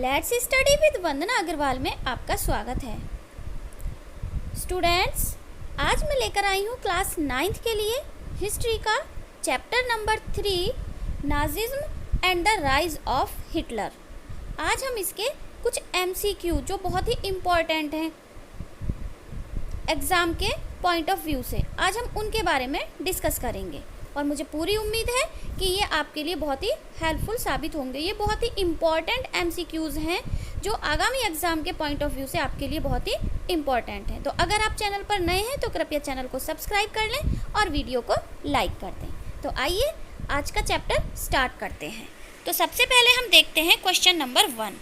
Let's study with वंदना अग्रवाल में आपका स्वागत है। स्टूडेंट्स, आज मैं लेकर आई हूँ क्लास 9th के लिए हिस्ट्री का chapter number 3 Nazism and the rise of Hitler. आज हम इसके कुछ MCQ जो बहुत ही इम्पॉर्टेंट हैं एग्ज़ाम के पॉइंट ऑफ व्यू से, आज हम उनके बारे में डिस्कस करेंगे और मुझे पूरी उम्मीद है कि ये आपके लिए बहुत ही हेल्पफुल साबित होंगे। ये बहुत ही इम्पॉर्टेंट MCQs हैं जो आगामी एग्ज़ाम के पॉइंट ऑफ व्यू से आपके लिए बहुत ही इम्पॉर्टेंट हैं। तो अगर आप चैनल पर नए हैं तो कृपया चैनल को सब्सक्राइब कर लें और वीडियो को लाइक कर दें। तो आइए आज का चैप्टर स्टार्ट करते हैं। तो सबसे पहले हम देखते हैं क्वेश्चन नंबर 1।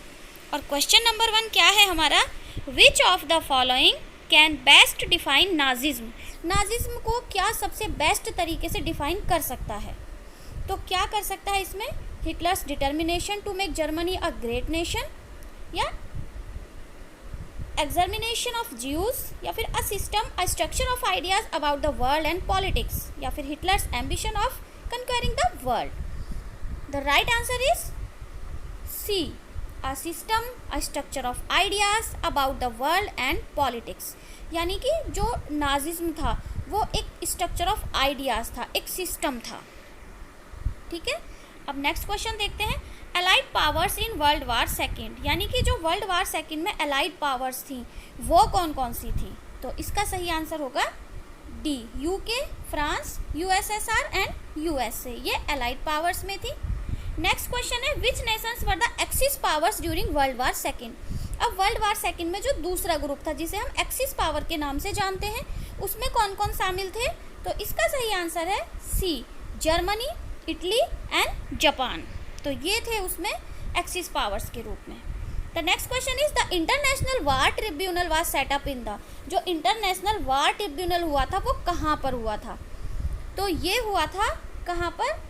और क्वेश्चन नंबर 1 क्या है हमारा? विच of the following can best define Nazism. Nazism को क्या सबसे बेस्ट तरीके से डिफाइन कर सकता है? तो क्या कर सकता है इसमें? Hitler's determination to make Germany a great nation, या एक्सटर्मिनेशन ऑफ ज्यूज, या फिर a system a structure of ideas about the world and politics, या फिर Hitler's ambition of conquering the world. The right answer is C, a system a structure of ideas about the world and politics। यानी कि जो Nazism था वो एक structure of ideas था, एक सिस्टम था। ठीक है, अब नेक्स्ट क्वेश्चन देखते हैं। Allied powers in world war second, यानी कि जो वर्ल्ड वार सेकेंड में अलाइड पावर्स थी वो कौन कौन सी थी? तो इसका सही आंसर होगा D, UK, France, USSR and USA, ये अलाइड पावर्स में थी। नेक्स्ट क्वेश्चन है which nations were the axis powers during world war second. अब वर्ल्ड वार सेकेंड में जो दूसरा ग्रुप था जिसे हम एक्सिस पावर के नाम से जानते हैं उसमें कौन कौन शामिल थे? तो इसका सही आंसर है सी, जर्मनी, इटली एंड जापान। तो ये थे उसमें एक्सिस पावर्स के रूप में। The next question is the international war tribunal was set up in the. जो इंटरनेशनल वार ट्रिब्यूनल हुआ था वो कहाँ पर हुआ था? तो ये हुआ था कहाँ पर?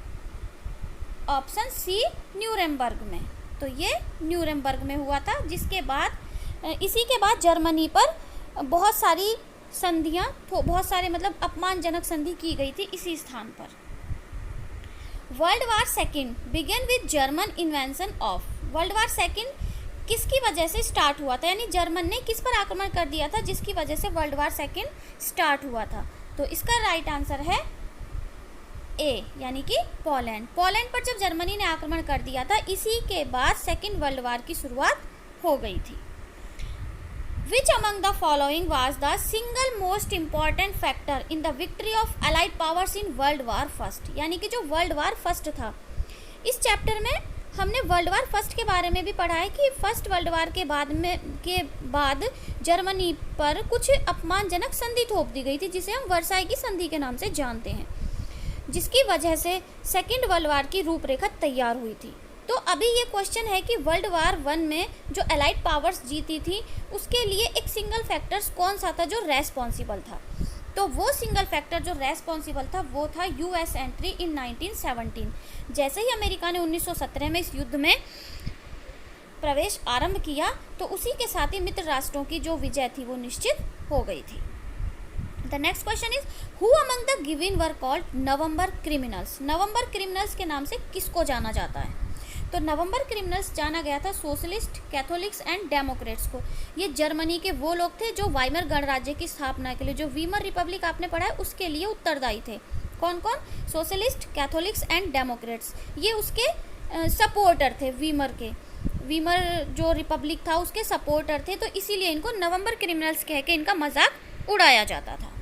ऑप्शन सी, न्यूरेमबर्ग में। तो ये न्यूरेमबर्ग में हुआ था, जिसके बाद इसी के बाद जर्मनी पर बहुत सारी संधियाँ, बहुत सारे मतलब अपमानजनक संधि की गई थी इसी स्थान पर। World war second began with German invention of. World war second किसकी वजह से स्टार्ट हुआ था? यानी जर्मन ने किस पर आक्रमण कर दिया था जिसकी वजह से वर्ल्ड वार सेकेंड स्टार्ट हुआ था? तो इसका राइट आंसर है ए, यानी कि पोलैंड। पोलैंड पर जब जर्मनी ने आक्रमण कर दिया था इसी के बाद सेकेंड वर्ल्ड वार की शुरुआत हो गई थी। Which among the following was the single most important factor in the victory of allied powers in world war first. यानी कि जो वर्ल्ड वार फर्स्ट था, इस चैप्टर में हमने वर्ल्ड वार फर्स्ट के बारे में भी पढ़ा है कि फर्स्ट वर्ल्ड वार के बाद जर्मनी पर कुछ अपमानजनक संधि थोप दी गई थी जिसे हम वर्साई की संधि के नाम से जानते हैं, जिसकी वजह से सेकेंड वर्ल्ड वार की रूपरेखा तैयार हुई थी। तो अभी ये क्वेश्चन है कि वर्ल्ड वार 1 में जो अलाइड पावर्स जीती थी उसके लिए एक सिंगल फैक्टर्स कौन सा था जो रेस्पॉन्सिबल था? तो वो सिंगल फैक्टर जो रेस्पॉन्सिबल था वो था US एंट्री इन 1917। जैसे ही अमेरिका ने 1917 में इस युद्ध में प्रवेश आरंभ किया तो उसी के साथ ही मित्र राष्ट्रों की जो विजय थी वो निश्चित हो गई थी। The next question is who among the given were called November criminals. November criminals के नाम से किसको जाना जाता है? तो नवंबर क्रिमिनल्स जाना गया था सोशलिस्ट, कैथोलिक्स एंड डेमोक्रेट्स को। ये जर्मनी के वो लोग थे जो वाइमर गणराज्य की स्थापना के लिए, जो वीमर रिपब्लिक आपने पढ़ा है उसके लिए उत्तरदायी थे। कौन कौन? सोशलिस्ट, कैथोलिक्स एंड डेमोक्रेट्स, ये उसके सपोर्टर थे। वीमर जो रिपब्लिक था उसके सपोर्टर थे, तो इसीलिए इनको नवंबर क्रिमिनल्स कह के इनका मजाक उड़ाया जाता था।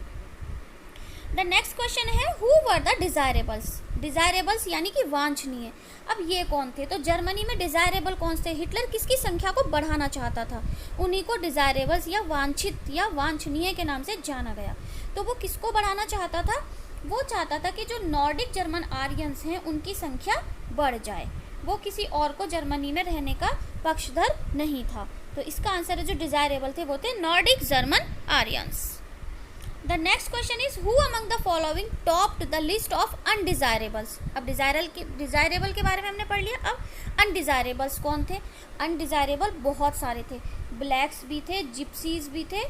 द नेक्स्ट क्वेश्चन है हु वर द डिजायरेबल्स। डिजायरेबल्स यानी कि वांछनीय। अब ये कौन थे? तो जर्मनी में डिजायरेबल कौन थे? हिटलर किसकी संख्या को बढ़ाना चाहता था, उन्हीं को डिजायरेबल्स या वांछित या वांछनीय के नाम से जाना गया। तो वो किसको बढ़ाना चाहता था? वो चाहता था कि जो नॉर्डिक जर्मन आर्यंस हैं उनकी संख्या बढ़ जाए। वो किसी और को जर्मनी में रहने का पक्षधर नहीं था। तो इसका आंसर जो डिजायरेबल थे वो थे Nordic German Aryans. The next question is who among the following topped the list of undesirables. अब डिजायरेबल के बारे में हमने पढ़ लिया, अब अनडिजायरेबल्स कौन थे? अनडिजायरेबल बहुत सारे थे, ब्लैक्स भी थे, जिप्सीज भी थे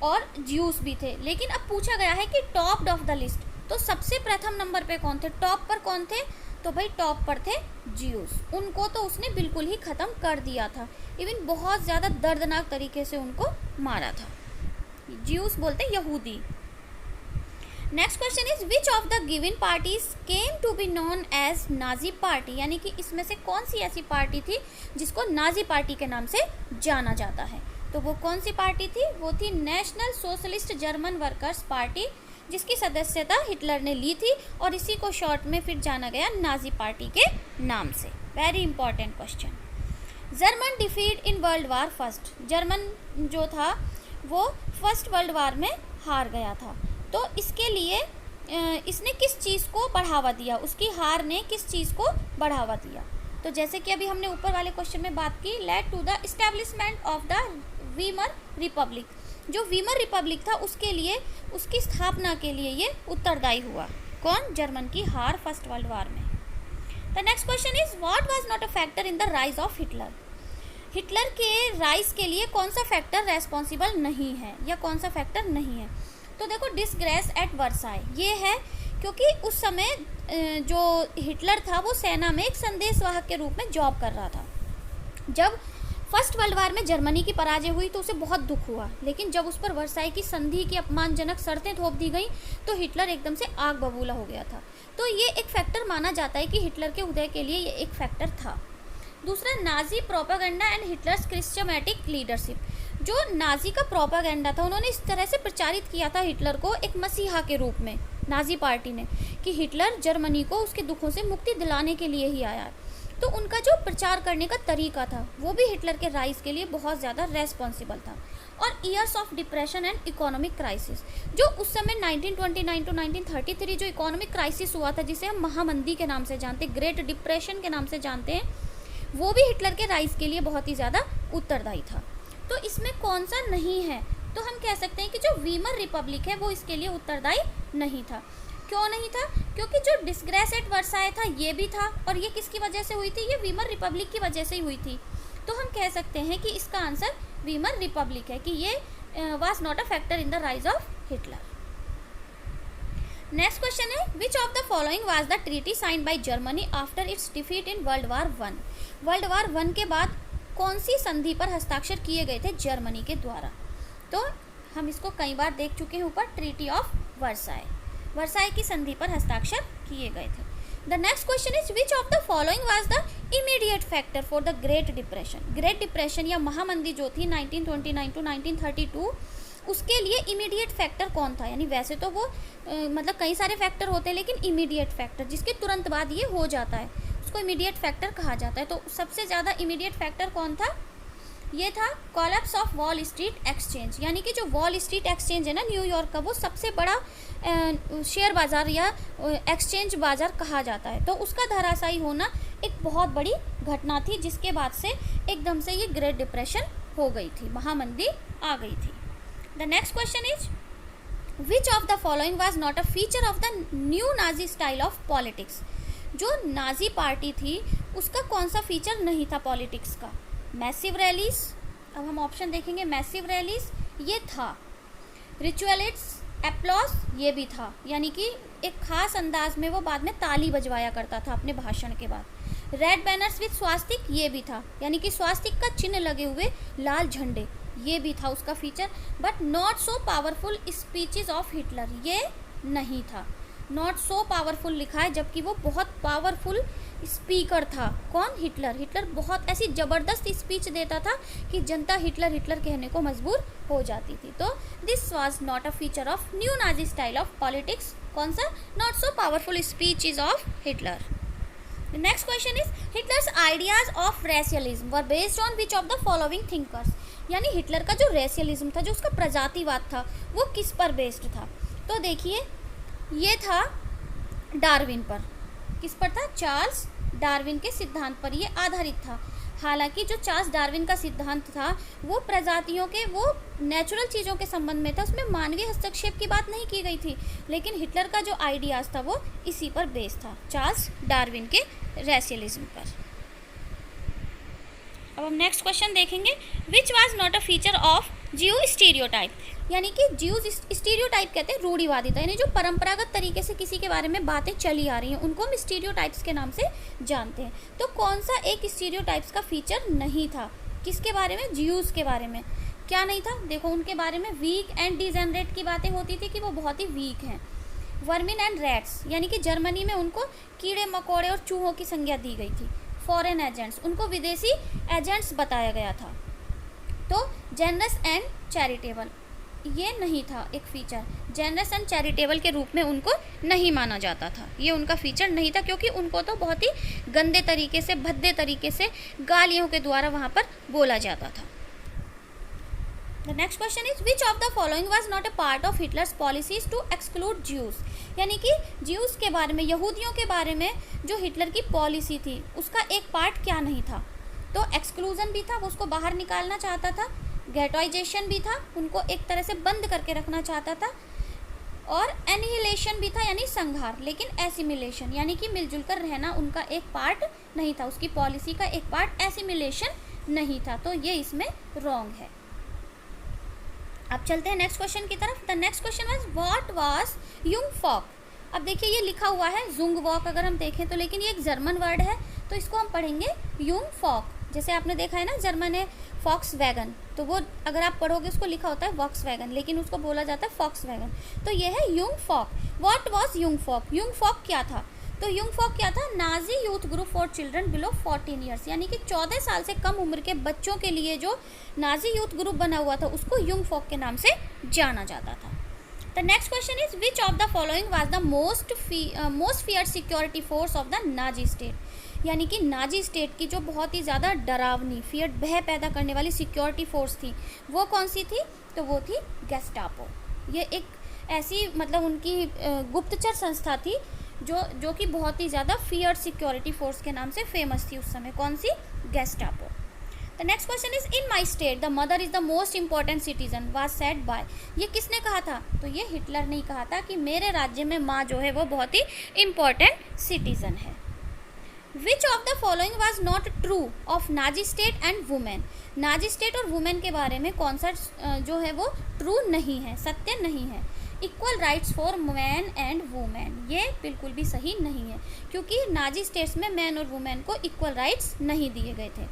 और ज्यूस भी थे। लेकिन अब पूछा गया है कि टॉप्ड ऑफ द लिस्ट, तो सबसे प्रथम नंबर पे कौन थे? टॉप पर कौन थे? तो भाई टॉप पर थे ज्यूस, उनको तो उसने बिल्कुल ही ख़त्म कर दिया था, इवन बहुत ज़्यादा दर्दनाक तरीके से उनको मारा था। ज्यूस बोलते यहूदी। Next question is which of the given parties came to be known as Nazi party, यानी कि इसमें से कौन सी ऐसी पार्टी थी जिसको नाजी पार्टी के नाम से जाना जाता है। तो वो कौन सी पार्टी थी, वो थी national socialist German workers party, जिसकी सदस्यता हिटलर ने ली थी और इसी को शॉर्ट में फिर जाना गया नाजी पार्टी के नाम से। Very important question. German defeat in world war first, German जो था वो फर्स्ट वर्ल्ड वार में हार गया था, तो इसके लिए इसने किस चीज़ को बढ़ावा दिया, उसकी हार ने किस चीज़ को बढ़ावा दिया। तो जैसे कि अभी हमने ऊपर वाले क्वेश्चन में बात की, led to the establishment of the Weimar Republic, जो वीमर रिपब्लिक था उसके लिए, उसकी स्थापना के लिए ये उत्तरदायी हुआ। कौन? जर्मन की हार फर्स्ट वर्ल्ड वार में। The next question is what was not a factor in the rise of Hitler, Hitler के राइज के लिए कौन सा फैक्टर रेस्पॉन्सिबल नहीं है या कौन सा फैक्टर नहीं है। तो देखो डिसग्रेस एट वर्साई, ये है क्योंकि उस समय जो हिटलर था वो सेना में एक संदेशवाहक के रूप में जॉब कर रहा था। जब फर्स्ट वर्ल्ड वार में जर्मनी की पराजय हुई तो उसे बहुत दुख हुआ, लेकिन जब उस पर वर्साई की संधि की अपमानजनक शर्तें थोप दी गई तो हिटलर एकदम से आग बबूला हो गया था। तो ये एक फैक्टर माना जाता है कि हिटलर के उदय के लिए ये एक फैक्टर था। दूसरा, Nazi propaganda and Hitler's charismatic leadership, जो नाजी का प्रोपेगेंडा था उन्होंने इस तरह से प्रचारित किया था हिटलर को एक मसीहा के रूप में, नाजी पार्टी ने, कि हिटलर जर्मनी को उसके दुखों से मुक्ति दिलाने के लिए ही आया है। तो उनका जो प्रचार करने का तरीका था वो भी हिटलर के राइज के लिए बहुत ज़्यादा रेस्पॉन्सिबल था। और years of depression and economic crisis, जो उस समय 1929 टू 1933 जो इकोनॉमिक क्राइसिस हुआ था, जिसे हम महामंदी के नाम से जानते हैं, ग्रेट डिप्रेशन के नाम से जानते हैं, वो भी हिटलर के राइज के लिए बहुत ही ज़्यादा उत्तरदायी था। तो इसमें कौन सा नहीं है, तो हम कह सकते हैं कि जो वीमर रिपब्लिक है वो इसके लिए उत्तरदायी नहीं था। क्यों नहीं था? क्योंकि जो डिसग्रेस एट वर्साई था ये भी था, और ये किसकी वजह से हुई थी? ये वीमर रिपब्लिक की वजह से ही हुई थी। तो हम कह सकते हैं कि इसका आंसर वीमर रिपब्लिक है, कि ये was not a factor in the rise of Hitler. Next question है which of the following was the treaty signed by Germany after its defeat in world war one, world war one के बाद कौन सी संधि पर हस्ताक्षर किए गए थे जर्मनी के द्वारा। तो हम इसको कई बार देख चुके हैं ऊपर, ट्रीटी ऑफ वर्साई, वर्साई की संधि पर हस्ताक्षर किए गए थे। The next question is which of the following was the immediate factor for the great depression, great depression या महामंदी जो थी 1929 टू 1932, उसके लिए इमीडिएट फैक्टर कौन था। यानी वैसे तो वो मतलब कई सारे फैक्टर होते हैं, लेकिन इमीडिएट फैक्टर जिसके तुरंत बाद ये हो जाता है उसको इमीडिएट फैक्टर कहा जाता है। तो सबसे ज़्यादा इमीडिएट फैक्टर कौन था? ये था collapse of wall street exchange, यानी कि जो वॉल स्ट्रीट एक्सचेंज है ना न्यूयॉर्क का, वो सबसे बड़ा शेयर बाज़ार या एक्सचेंज बाज़ार कहा जाता है। तो उसका धराशायी होना एक बहुत बड़ी घटना थी, जिसके बाद से एकदम से ये ग्रेट डिप्रेशन हो गई थी, महामंदी आ गई थी। The next question is which of the following was not a feature of the new Nazi style of politics, जो नाजी पार्टी थी उसका कौन सा फीचर नहीं था पॉलिटिक्स का। मैसिव रैलीज, अब हम ऑप्शन देखेंगे, मैसिव रैलीज ये था, रिचुअलिट्स, एप्लॉस ये भी था, यानी कि एक खास अंदाज में वो बाद में ताली बजवाया करता था अपने भाषण के बाद। रेड बैनर्स विद स्वास्तिक ये भी था, यानी कि स्वास्तिक का चिन्ह लगे हुए लाल झंडे, ये भी था उसका feature. But not so powerful speeches of Hitler, ये नहीं था। नॉट सो पावरफुल लिखा है, जबकि वो बहुत पावरफुल स्पीकर था। कौन? हिटलर। हिटलर बहुत ऐसी ज़बरदस्त स्पीच देता था कि जनता हिटलर हिटलर कहने को मजबूर हो जाती थी। तो this was not a feature of new Nazi style of politics. कौन सा? Not so powerful speeches of Hitler. Next question is Hitler's ideas of रेशियलिज्म were based on which of the following thinkers, यानी Hitler का जो रेशियलिज्म था, जो उसका प्रजातिवाद था, वो किस पर बेस्ड था। तो देखिए ये था डार्विन पर। किस पर था? चार्ल्स डार्विन के सिद्धांत पर ये आधारित था। हालांकि जो चार्ल्स डार्विन का सिद्धांत था वो प्रजातियों के, वो नेचुरल चीज़ों के संबंध में था, उसमें मानवीय हस्तक्षेप की बात नहीं की गई थी। लेकिन हिटलर का जो आइडियाज़ था वो इसी पर बेस्ड था, चार्ल्स डार्विन के रेशियलिज्म पर। अब हम नेक्स्ट क्वेश्चन देखेंगे which was not a feature of Jio stereotype, यानी कि जियो स्टीरियोटाइप कहते हैं रूढ़िवादिता, यानी जो परंपरागत तरीके से किसी के बारे में बातें चली आ रही हैं उनको हम स्टीरियोटाइप्स के नाम से जानते हैं। तो कौन सा एक स्टीरियोटाइप्स का फीचर नहीं था, किसके बारे में, जियूज के बारे में। क्या नहीं था, देखो उनके बारे में वीक एंड डिजेनरेट की बातें होती थी कि वो बहुत ही वीक हैं। वर्मिन एंड रैट्स, यानी कि जर्मनी में उनको कीड़े मकोड़े और चूहों की संज्ञा दी गई थी। फॉरेन एजेंट्स, उनको विदेशी एजेंट्स बताया गया था। तो जेनरस एंड चैरिटेबल, ये नहीं था एक फीचर, जेनरस एंड चैरिटेबल के रूप में उनको नहीं माना जाता था, ये उनका फीचर नहीं था, क्योंकि उनको तो बहुत ही गंदे तरीके से, भद्दे तरीके से गालियों के द्वारा वहाँ पर बोला जाता था। The next question is which of the following was not a part of Hitler's policies to exclude Jews, यानी कि ज्यूस के बारे में, यहूदियों के बारे में जो हिटलर की पॉलिसी थी उसका एक पार्ट क्या नहीं था। तो एक्सक्लूजन भी था, वो उसको बाहर निकालना चाहता था, गेटोइजेशन भी था, उनको एक तरह से बंद करके रखना चाहता था, और एनिहिलेशन भी था यानी संहार, लेकिन एसिमिलेशन यानी कि मिलजुल कर रहना उनका एक पार्ट नहीं था, उसकी पॉलिसी का एक पार्ट एसिमिलेशन नहीं था। तो ये इसमें रॉन्ग है। अब चलते हैं नेक्स्ट क्वेश्चन की तरफ। The next question was what was Jungvolk. अब देखिए ये लिखा हुआ है जुंगवॉक अगर हम देखें तो, लेकिन ये एक जर्मन वर्ड है तो इसको हम पढ़ेंगे युंगफॉक। जैसे आपने देखा है ना जर्मन है फॉक्स वैगन, तो वो अगर आप पढ़ोगे उसको लिखा होता है वॉक्स वैगन, लेकिन उसको बोला जाता है फॉक्स वैगन। तो ये है युंगफॉक। व्हाट वाज युंगफॉक, युंगफॉक क्या था। तो युंगफॉक क्या था, Nazi youth group for children below 14 years, यानी कि 14 साल से कम उम्र के बच्चों के लिए जो नाजी यूथ ग्रुप बना हुआ था उसको युंगफॉक के नाम से जाना जाता था। The next question is which of the following was the most feared security force of the Nazi state, यानी कि नाजी स्टेट की जो बहुत ही ज़्यादा डरावनी, फियर, भय पैदा करने वाली सिक्योरिटी फोर्स थी वो कौन सी थी। तो वो थी गेस्टापो। ये एक ऐसी मतलब उनकी गुप्तचर संस्था थी जो कि बहुत ही ज़्यादा फियर्ड सिक्योरिटी फोर्स के नाम से फेमस थी उस समय। कौन सी, Gestapo. The next question is in my state the mother is the most important citizen was said by, ये किसने कहा था। तो ये हिटलर ने कहा था कि मेरे राज्य में माँ जो है वो बहुत ही इंपॉर्टेंट सिटीजन है। Which of the following was not true of Nazi state and women, Nazi state और वुमेन के बारे में कौन सा जो है वो ट्रू नहीं है, सत्य नहीं है। Equal rights for man and women, ये बिल्कुल भी सही नहीं है, क्योंकि नाजी स्टेट्स में मैन और वुमेन को इक्वल राइट्स नहीं दिए गए थे।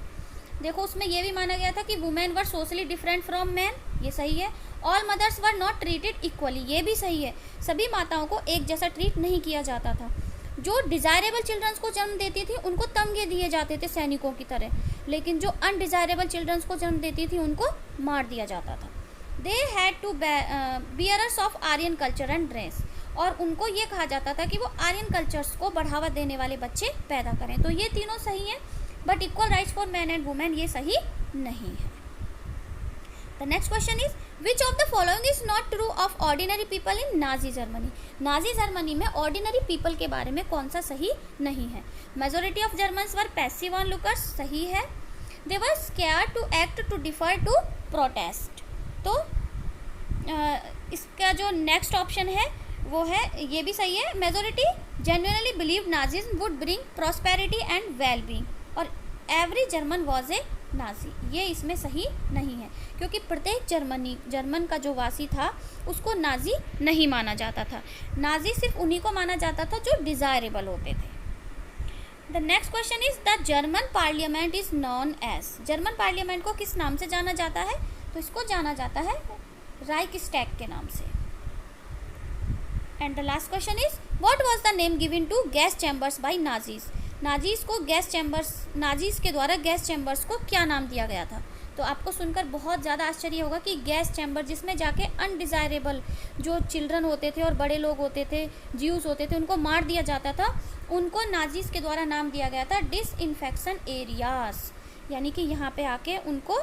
देखो उसमें यह भी माना गया था कि women were socially different from man, ये सही है। All mothers were not treated equally, ये भी सही है, सभी माताओं को एक जैसा ट्रीट नहीं किया जाता था। जो डिज़ायरेबल चिल्ड्रंस को जन्म देती थी उनको तमगे दिए जाते थे सैनिकों की तरह, लेकिन जो अनडिज़ायरेबल चिल्ड्रंस को जन्म देती थी उनको मार दिया जाता था। They had to bearers of Aryan culture and dress, और उनको ये कहा जाता था कि वो आर्यन कल्चर्स को बढ़ावा देने वाले बच्चे पैदा करें। तो ये तीनों सही हैं, but equal rights for man and women ये सही नहीं है। The next question is which of the following is not true of ordinary people in Nazi Germany, Nazi Germany में ऑर्डिनरी पीपल के बारे में कौन सा सही नहीं है। Majority of Germans were passive onlookers, सही है। They were scared to act to differ to protest, तो इसका जो नेक्स्ट ऑप्शन है वो है, ये भी सही है। Majority genuinely believe Nazism would bring prosperity and well being, और every German was a Nazi, ये इसमें सही नहीं है, क्योंकि प्रत्येक जर्मन का जो वासी था उसको नाजी नहीं माना जाता था। नाजी सिर्फ उन्हीं को माना जाता था जो डिज़ायरेबल होते थे। The next question is the German parliament is known as, German parliament को किस नाम से जाना जाता है। तो इसको जाना जाता है राइक्सटैग के नाम से। And the last question is what was the name given to gas chambers by Nazis, Nazis को गैस चैम्बर्स, नाजीज के द्वारा गैस चैम्बर्स को क्या नाम दिया गया था। तो आपको सुनकर बहुत ज़्यादा आश्चर्य होगा कि गैस चैम्बर जिसमें जाके अनडिज़ायरेबल जो चिल्ड्रन होते थे और बड़े लोग होते थे, ज्यूज होते थे, उनको मार दिया जाता था, उनको नाजीज के द्वारा नाम दिया गया था डिसइंफेक्शन एरियाज, यानी कि यहाँ पे आके उनको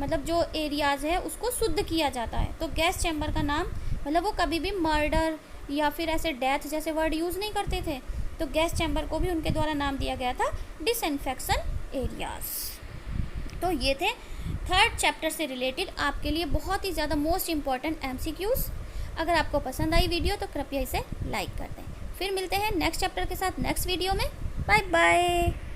मतलब जो एरियाज़ है उसको शुद्ध किया जाता है। तो गैस चैम्बर का नाम मतलब वो कभी भी मर्डर या फिर ऐसे डेथ जैसे वर्ड यूज़ नहीं करते थे, तो गैस चैम्बर को भी उनके द्वारा नाम दिया गया था डिसइंफेक्शन एरियाज। तो ये थे थर्ड चैप्टर से रिलेटेड आपके लिए बहुत ही ज़्यादा मोस्ट इम्पॉर्टेंट एमसीक्यूज़। अगर आपको पसंद आई वीडियो तो कृपया इसे लाइक कर दें। फिर मिलते हैं नेक्स्ट चैप्टर के साथ नेक्स्ट वीडियो में। Bye bye.